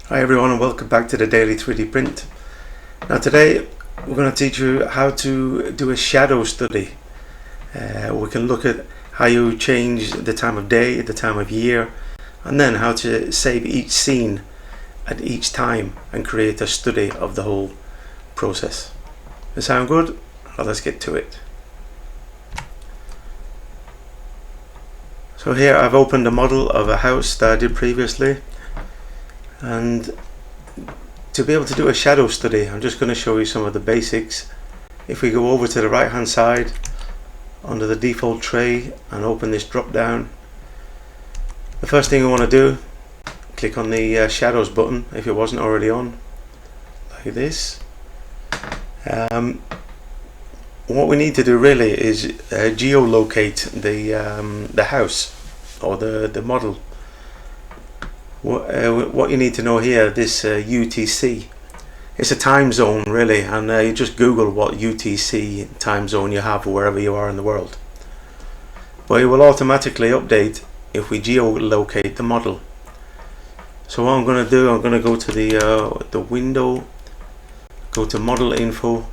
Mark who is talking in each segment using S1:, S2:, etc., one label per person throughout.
S1: Hi everyone, and welcome back to the Daily 3D Print. Now today we're going to teach you how to do a shadow study. We can look at how you change the time of day, the time of year, and then how to save each scene at each time and create a study of the whole process. Does that sound good? Well, let's get to it. So here I've opened a model of a house that I did previously. And to be able to do a shadow study, I'm just going to show you some of the basics. If we go over to the right hand side under the default tray and open this drop down, the first thing we want to do, click on the shadows button if it wasn't already on, like this. What we need to do really is geolocate the house or the model. What you need to know here, this UTC, it's a time zone really, and you just Google what UTC time zone you have wherever you are in the world. But it will automatically update if we geolocate the model. So what I'm going to do, I'm going to go to the window, go to model info,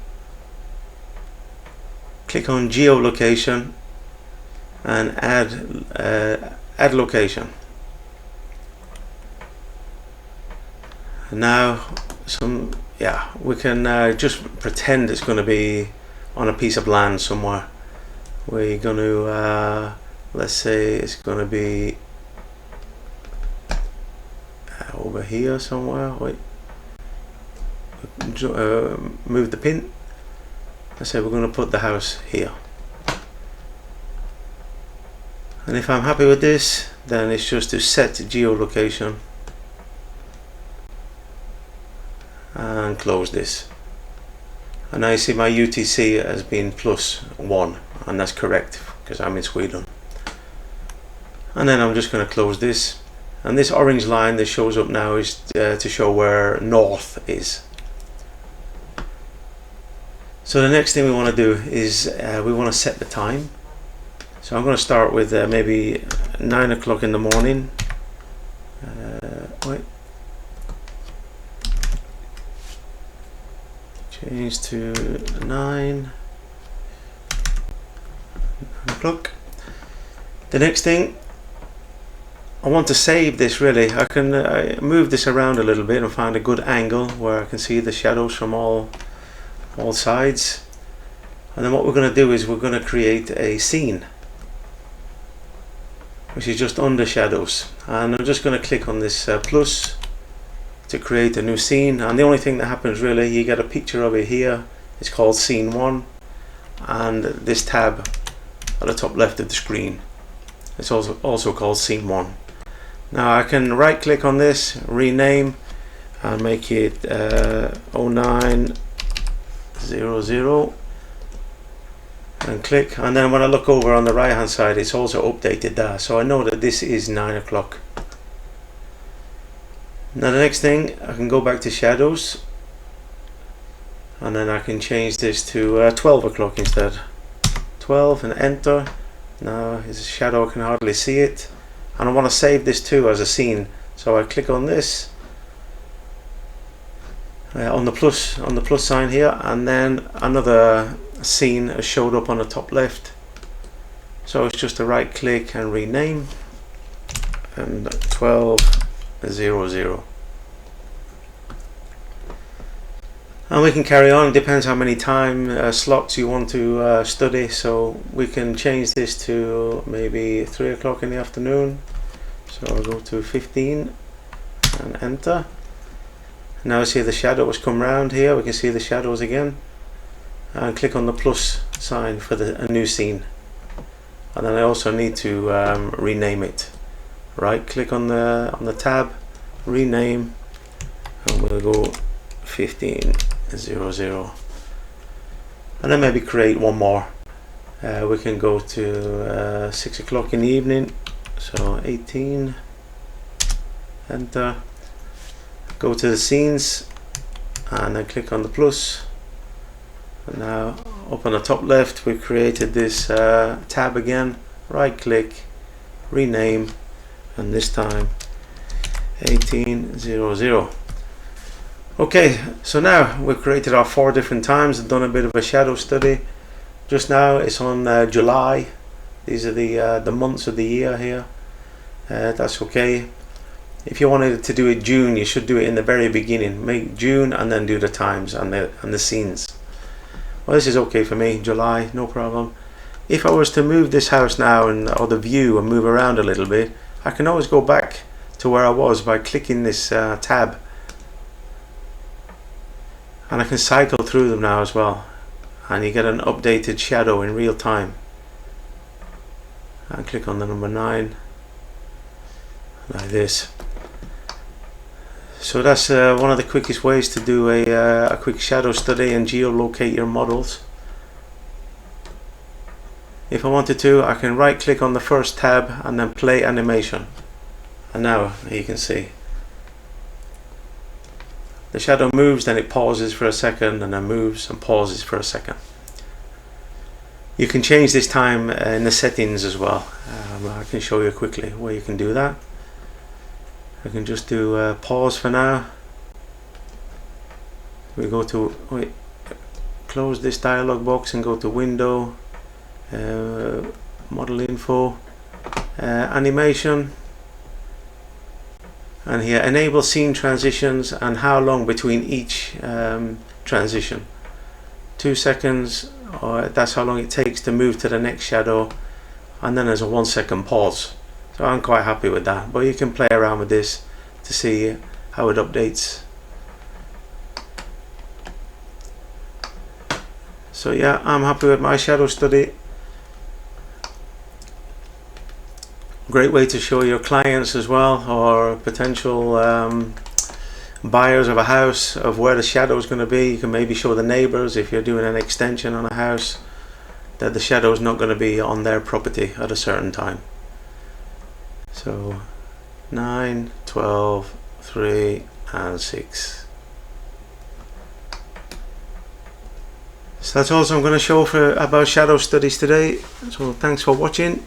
S1: click on geolocation and add location. Now we can just pretend it's going to be on a piece of land somewhere. We're going to let's say it's going to be over here somewhere. Wait, move the pin. Let's say we're going to put the house here, and if I'm happy with this, then it's just to set geolocation and close this. And now you see my UTC has been +1, and that's correct because I'm in Sweden. And then I'm just going to close this, and this orange line that shows up now is to show where north is. So the next thing we want to do is we want to set the time. So I'm going to start with maybe 9 o'clock in the morning. Wait. Change to 9 o'clock. The next thing, I want to save this really. I can move this around a little bit and find a good angle where I can see the shadows from all sides. And then what we're going to do is we're going to create a scene, which is just under shadows. And I'm just going to click on this plus to create a new scene, and the only thing that happens really, you get a picture of it here. It's called scene 1, and this tab at the top left of the screen, it's also called scene 1. Now I can right click on this, rename, and make it 0900 and click, and then when I look over on the right hand side, it's also updated there, so I know that this is 9 o'clock. Now the next thing, I can go back to shadows, and then I can change this to 12 o'clock instead. 12 and enter. Now his shadow, I can hardly see it, and I want to save this too as a scene, so I click on this on the plus sign here, and then another scene has showed up on the top left. So it's just a right click and rename, and 1200. And we can carry on. It depends how many time slots you want to study, so we can change this to maybe 3 o'clock in the afternoon. So I'll go to 15 and enter. Now I see the shadows come round here. We can see the shadows again, and click on the plus sign for a new scene. And then I also need to rename it. Right click on the tab, rename, and we'll go 1500, and then maybe create one more. We can go to 6 o'clock in the evening, so 18, enter, go to the scenes, and then click on the plus. And now up on the top left, we've created this tab again, right click, rename, and this time 1800. Okay, so now we've created our 4 different times and done a bit of a shadow study. Just now it's on July. These are the months of the year here. That's okay. If you wanted to do it June, you should do it in the very beginning. Make June and then do the times and the scenes. Well, this is okay for me. July, no problem. If I was to move this house now or the view and move around a little bit, I can always go back to where I was by clicking this tab, and I can cycle through them now as well, and you get an updated shadow in real time. And click on the number 9 like this. So that's one of the quickest ways to do a quick shadow study and geolocate your models. If I wanted to, I can right click on the first tab and then play animation, and now you can see the shadow moves, then it pauses for a second, and then moves and pauses for a second. You can change this time in the settings as well. I can show you quickly where you can do that. I can just do pause for now. We go to close this dialog box and go to window, model info, animation, and here enable scene transitions and how long between each transition. 2 seconds, or that's how long it takes to move to the next shadow, and then there's a 1 second pause. So I'm quite happy with that, but you can play around with this to see how it updates. So yeah, I'm happy with my shadow study. Great way to show your clients as well, or potential buyers of a house, of where the shadow is going to be. You can maybe show the neighbors, if you're doing an extension on a house, that the shadow is not going to be on their property at a certain time. So 9, 12, 3 and 6. So that's all I'm going to show about shadow studies today. So thanks for watching.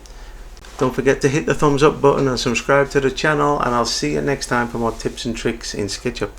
S1: Don't forget to hit the thumbs up button and subscribe to the channel, and I'll see you next time for more tips and tricks in SketchUp.